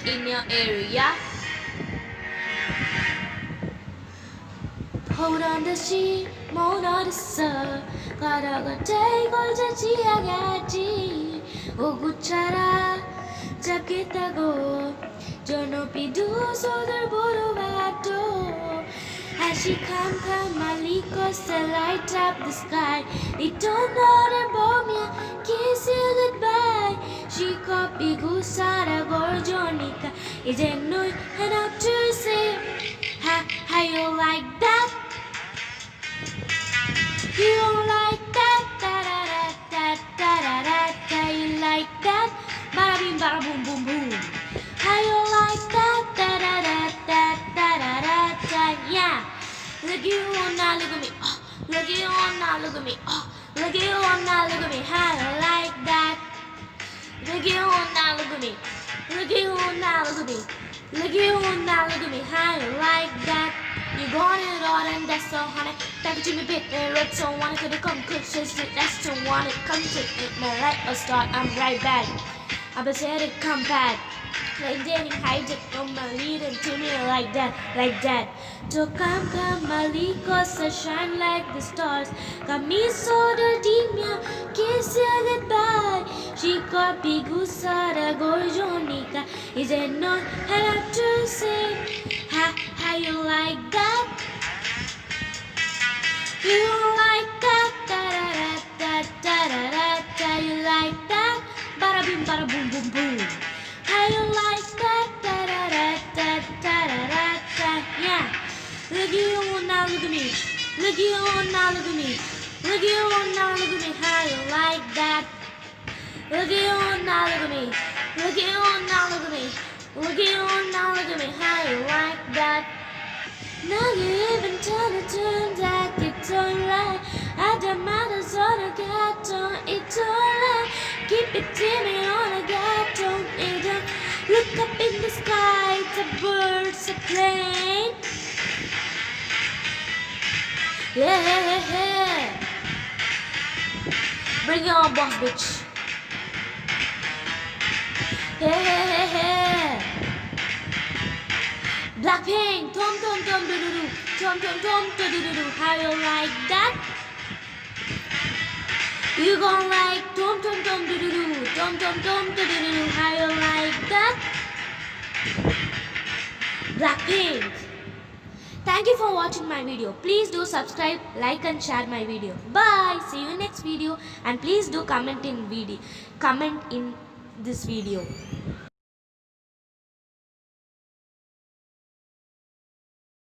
in your area. Hold on the sheet, hold on the sun. 가다가 대걸 자지하겠지. 오구차라 잡겠다고. 저 높이 두 손을 보러 가도. As she come malikosa light up the sky. They don't know the bomb, kiss you goodbye. She copy gusara gorjonika. 이제 널 하나 둘셋. How you like that? You don't like that? Da da da da da da da. You like that? Bada bing bada boom boom boom. How you like that? Da da da da da da da da. Yeah. Look at you now, look at me. Oh, look at you now, look at me. Oh, look at you now, look at me. How you like that? Look at you now, look at me. Look at you now, look at me. Look at you now, look at me. How you like that? You got it all and that's so honey. Thank you to me bit and red so wanna could come cook shit that's so wanna come to it. My light or start, I'm right back. I've been said it come back. Like dating hijack from my lead and to me like that, like that. So come maliko sa shine like the stars. Kami so dimya, kiss you goodbye. She got big usara gorjonika. Is it not hard to say? How you like that? You like that? Da da da da da da da. You like that? Bada bing bada boom boom boom. How you like that? Da da da da da da da da. Yeah. Look at you now, look at me. Look at you now, look at me. Look at you now, look at me. How you like that? Look at you now, look at me. Look at you now, look at me. Look at you now, look at me. How you like that? Now you even turn that it's alright. I don't matter, so I got on it's alright. Keep it timid on a gato. Look up in the sky, it's a bird's a plane. Yeah. Bring it on, boss bitch. Yeah. Blackpink, tom tom tom do do do, tom tom tom do do do do. How you like that? You gon' like tom tom tom do do do, tom tom tom do do do do. How you like that? Blackpink. Thank you for watching my video. Please do subscribe, like and share my video. Bye. See you next video and please do comment in this video.